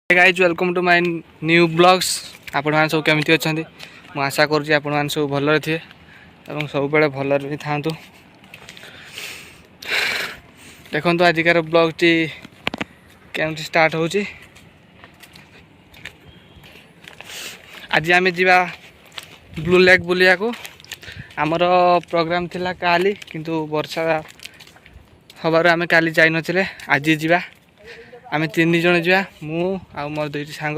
Guys welcome to my new blogs. आपण मैंने सब केमी अच्छा मुझे आशा करुँच आपण मैंने सब भलरे थे और सब बड़े भलरे भी था। देखो आजिकार ब्लॉग टी केमती स्टार्ट हो। आज आम जा ब्लू लेक बुलिया को आमर प्रोग्राम थिला काली किंतु वर्षा हबार आम काली जाई नथिले। आज जा आम 3 जन जा मु आ मोर 2 सांग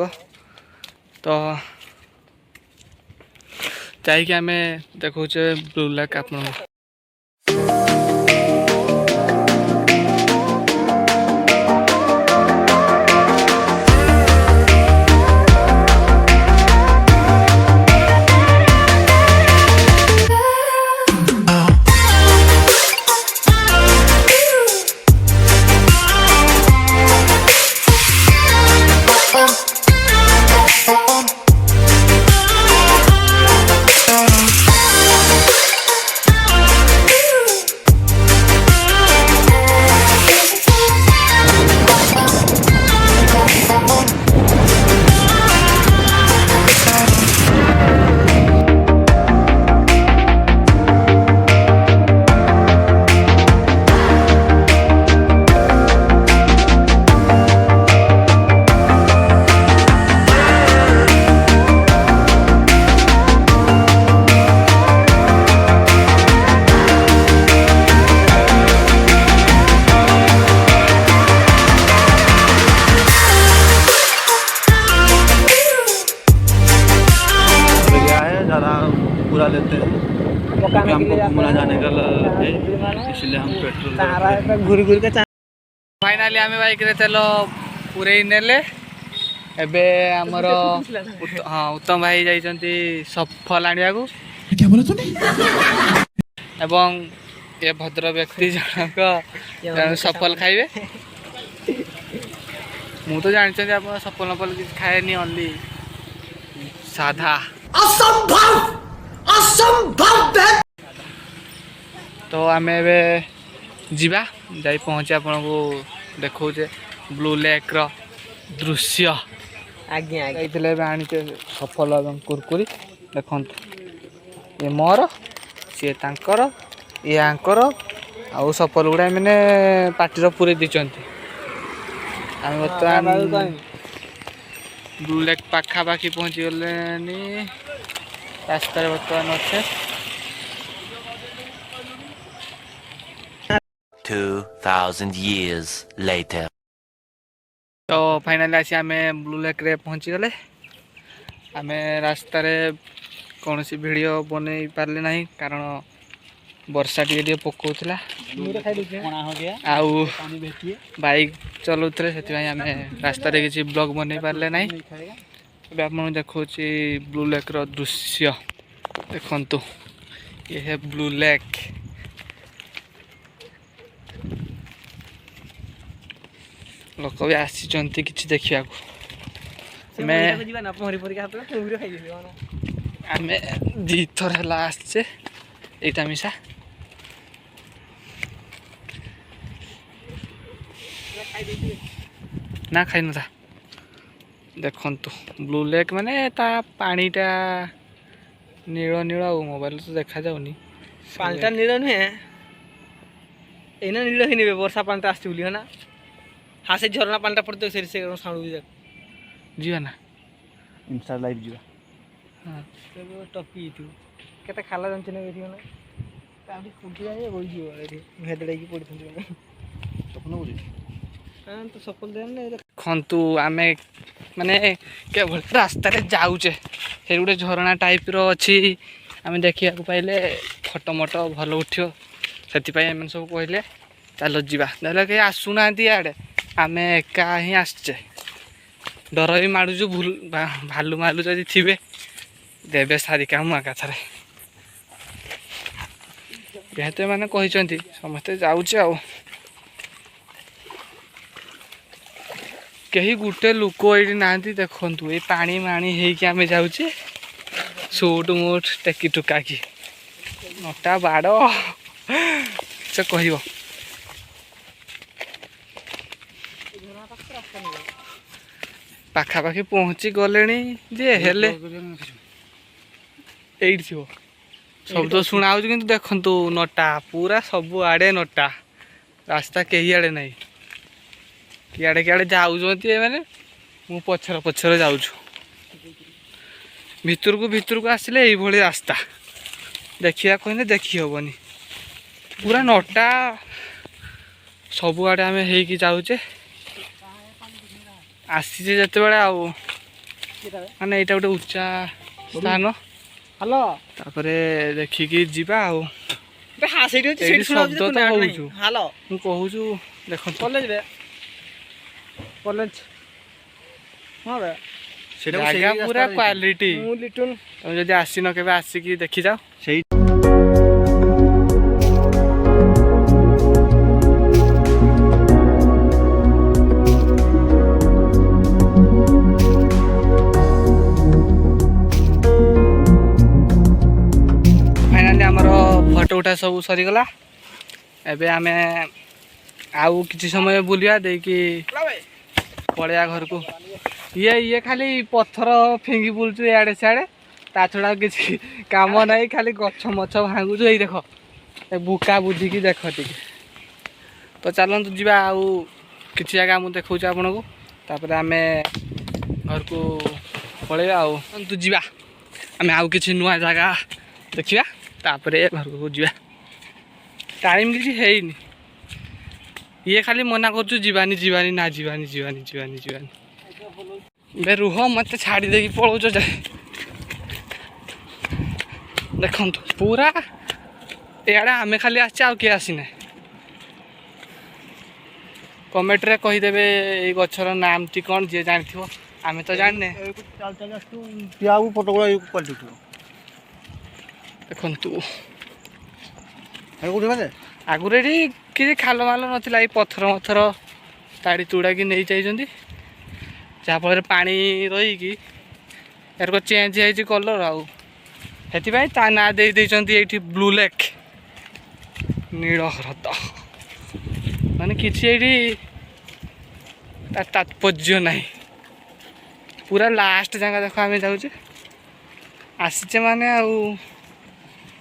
तो जाइए आम देखौचे ब्लू लेक आप पूरा लेते हैं क्योंकि हमको घूमना जाने का है, इसलिए हम पेट्रोल घूरी घूरी के फाइनाली आम बाइक रे तेल पूरे नेले एबे हमर हाँ उत्तम भाई जाइछंती सफल आनिया को क्या बोला तूने एवं ये भद्र व्यक्ति जनक सफल खाइबे। मु तो जानछंती आप सफल नफल किछ खाएनी ओनली साधा असंभव असंभव। तो आम ए जीवा जाई पहुँचे आपन को देखौचे ब्लू लेक रो दृश्य। आज्ञा आइतले आनीचे सफल एवं कुरकुरी देखो ये मोर सी तांकर ये आंकर आउ सफल गुड़ा मैंने पार्टी पूरे दीचंती। आम बर्तमान ब्लू लेक पाखापाखि पहुँची गले रास्तार बर्तमान अच्छे 2000 years later। तो फाइनली आसी आम ब्लू लेक रे पहुँची गले। आम रास्तार कौन सी वीडियो बन पारे ना कारण वर्षा टे पकाउला आउ बाइक चलाउे से आम रास्तार किसी ब्लॉग बन पारे ना। आप देखा ब्लू लेक रो दृश्य देखु ये है ब्लू लेक। लोक भी आसी कि देखा आम दी थर है आसचे एटा मिसा ना खाई न था। देखु ब्लू लेक माने ता पानीटा नील नील आ मोबाइल तो देखा जाऊनी पानीटा नील नुहे एना नील ही नहीं वर्षा पानीटा आसती बोली है ना। हाँ से झरना पानीटा पड़ते से साउंड भी जीवा ना इंस्टा लाइव जीवा। हाँ टपी थी केते खाला जानछ ना एठी ना काडी कुटी जाए होई जीव एठी भेदड़े की पड़ी थी सपन बोली हां तो सफल देन ने खंतु आमे माने केवल रास्ता रे जाउचे हे गुटे झरना टाइप रो अछि आमे देखिया को पाइले फोटो मोटो भलो उठियो सेति पय हम सब कहले चलो जीवा देले के आसुना दियाडे आमे एका ही आछे डर भी माडुजु भालू मालू जदि थिबे देवे सारी काम आकाथरे जेहेतु मैंने कहते समस्ते जाऊे आ कहीं गोटे लोक ये ना देखु ये पानी माणी होमें जाऊे सुट मुट टेकी टुका की नटा बाड़ से कह ପାଖାପାଖି ପହଞ୍ଚି ଗଲେଣି ଯେ ହେଲେ ଏଇଠି ଥିବ ଶବ୍ଦ ଶୁଣା ହେଉଛି କିନ୍ତୁ ଦେଖନ୍ତୁ ନଟା ପୁରା ସବୁଆଡ଼େ ନଟା ରାସ୍ତା କେହି ଆଡ଼େ ନାହିଁ କିଆଡ଼େ କିଆଡ଼େ ଯାଉଛନ୍ତି ଏମାନେ ମୁଁ ପଛରେ ଯାଉଛୁ ଭିତରକୁ ଆସିଲେ ଏଇଭଳି ରାସ୍ତା ଦେଖିବା କହିଲେ ଦେଖି ହେବନି ପୁରା ନଟା ସବୁଆଡ଼େ ଆମେ ହେଇକି ଯାଉଛେ ଆସିଛେ ଯେତେବେଳେ ଆଉ ମାନେ ଏଇଟା ଗୋଟେ ଉଚ୍ଚା ସ୍ଥାନ ହ୍ୟାଲୋ ତାପରେ ଦେଖିକି ଯିବା ଆଉ ସେଇଠି ଅଛି ଏଇଠି ଶବ୍ଦ ତ ହଉଛୁ ହ୍ୟାଲୋ ମୁଁ କହୁଛୁ ଦେଖନ୍ତୁ କଲେଜ ହଁ ବେ ଜାଗା ପୁରା କ୍ୱାଲିଟି ମୁଁ ଲିଟୁନ ତମେ ଯଦି ଆସିନ କେବେ ଆସିକି ଦେଖିଯାଅ ସେଇ फाइनाली आमर फोटो उठा सब सरीगला एबे आमे आउ किसी समय बुलिया देकी पड़िया घर को ये खाली पत्थर फिंगी बुलचु इे सियाड़े ता छड़ा किसी काम नहीं खाली गछ मछ भांगुचु यही देख बुका बुद्धि की देख टी तो चलतु जी आउ किसी जगह मुझे देखा आपन को तापर आम घर को पलैया आउ जा आम आउ किसी नुआ जगह देखा तापर घर को जा टाइम किसी है ये खाली मना कर जीवानी जीवानी ना जीवानी जीवानी जीवानी जीवानी बे रुह मत छाड़ी देकी पलाउच जाए देखु पूरा इे आम खाली आसे आ किए आसीना कमेंट रे कहीदेवे ये गचर नाम टी कौन जी जानी आम तो जाने देखु आगुरी किसी खाल माल नाला ये पत्थर मथर ताड़ी तुड़ा कि नहीं चाहिए जहाँफल पानी रहीकि यार को चेंज है कलर आउ ता ना दे ये ब्लू लेक नील ह्रद माने किसी तात्पर्य नहीं पूरा लास्ट जगह देख आम जाऊे आसीचे माने आउ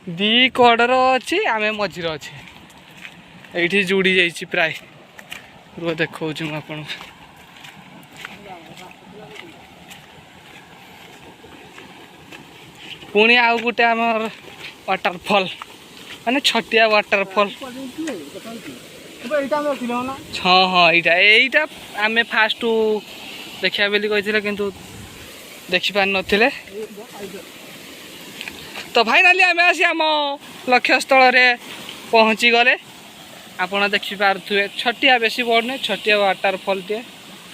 दी कड़र अच्छी आम मझीर अच्छे ये जुड़ी जाइए प्राय रुह देखा मुझे पुणी आउ गोटे आमर वाटरफल माने छटिया वाटरफल हाँ हाँ यहीटा आम फास्ट देखा बोली कही किंतु देखी पार नथिले तो फाइनाली आम आसी आम लक्ष्य स्थल पहुँची गले आपड़ देखिपे छटिया बेसी बड़ नहीं छटिया वाटरफल टे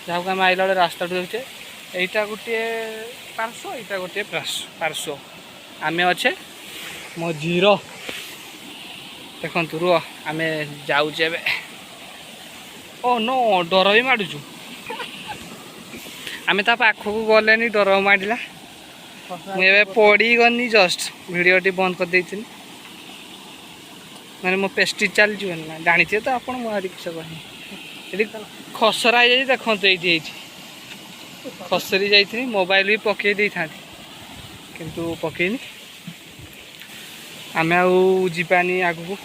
जहाँ को आम आइला बेले रास्ता देखुचे यहीटा गोटे पार्श्व यहाँ गोटे पार्श्व आम अच्छे मझीर देखु रुह आम जाऊे ओ नो डर भी माड़ुचु आम ता पाखक गले डर माड़ा मुझे पड़ी गनी जस्ट वीडियो टी बंद कर देती मैंने मो पेस्टी चलती ना जानी तो आप किस कह खसरा है देखो ये खसरी जाइए मोबाइल भी पकई दे था किंतु पकईनी आम आनी आगू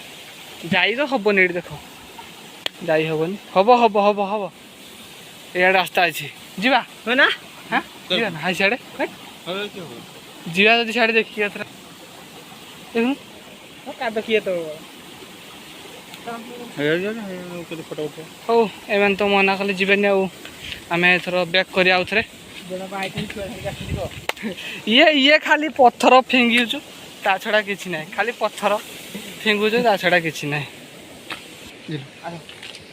जाई तो हेनी ये देख जाई हेनी हम हम हम हम ये रास्ता अच्छी जीवा ना हाँ जीवा ना हाँ सियाड़े जीवा जब सियाड़े देखिए देखिए तो हौ एम तो मना कले जीवानी आम एथर बैक कर आउ थे ये खाली पत्थर फिंगुचु ता छड़ा किसी ना खाली पत्थर फिंगुचु ता छड़ा किसी ना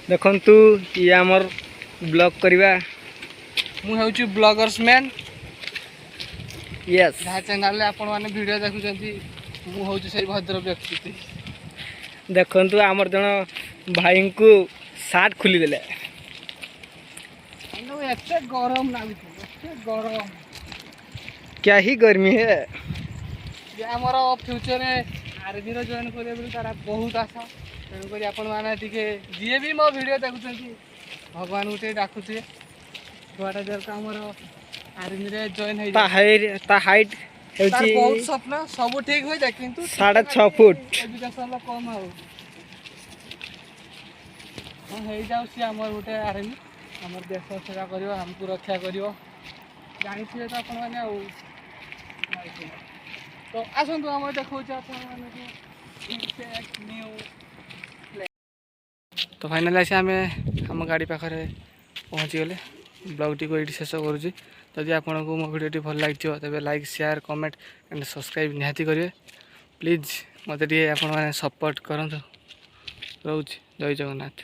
देखु ये आमर ब्लॉग करवा मुझे ब्लॉगर्स मैन यस जहाँ चैनल आपण मैंने वीडियो देखुं मुझे से भद्र व्यक्ति देखु आमर जन भाई को सार्ट खोली देले एते गरम लागे गरम क्या ही गर्मी है ये आमर फ्यूचर आर्मी जॉइन करेंगे तार बहुत आशा तेणुक आपण मैंने जी भी मो वीडियो देखुं भगवान को डाकुचे ଛୁଆଟା ଯେହେତୁ ଆମର ଆର୍ମିରେ ଜଏନ୍ ତା ହାଇଟ୍ ତାର ହେଉଛି ବହୁତ ସ୍ୱପ୍ନ ସବୁ ଠିକ ହୋଇଯାଏ କିନ୍ତୁ 6.5 ଫୁଟ। ଏଜୁକେସନର କମ୍ ଆଉ ହଁ ହେଇଯାଉଛି ଆମର ଗୋଟେ ଆର୍ମି ଆମର ଦେଶ ସେବା କରିବ ଆମକୁ ରକ୍ଷା କରିବ ଜାଣିଥିବେ ତ ଆପଣମାନେ ଆଉ ତ ଆସନ୍ତୁ ଆମର ଦେଖାଉଛି ଆପଣମାନଙ୍କୁ ତ ଫାଇନାଲି ଆସି ଆମେ ଆମ ଗାଡ଼ି ପାଖରେ ପହଞ୍ଚିଗଲେ ବ୍ଲଗ୍ଟିକୁ ଏଇଠି ଶେଷ କରୁଛି ଯଦି ଆପଣଙ୍କୁ ମୋ ଭିଡ଼ିଓଟି ଭଲ ଲାଗିଥିବ ତେବେ like share comment and subscribe ନିହାତି କରିବେ ପ୍ଲିଜ୍ ମୋତେ ଟିକେ ଆପଣମାନେ ସପୋର୍ଟ କରନ୍ତୁ ରହୁଛି ଜୟ ଜଗନ୍ନାଥ।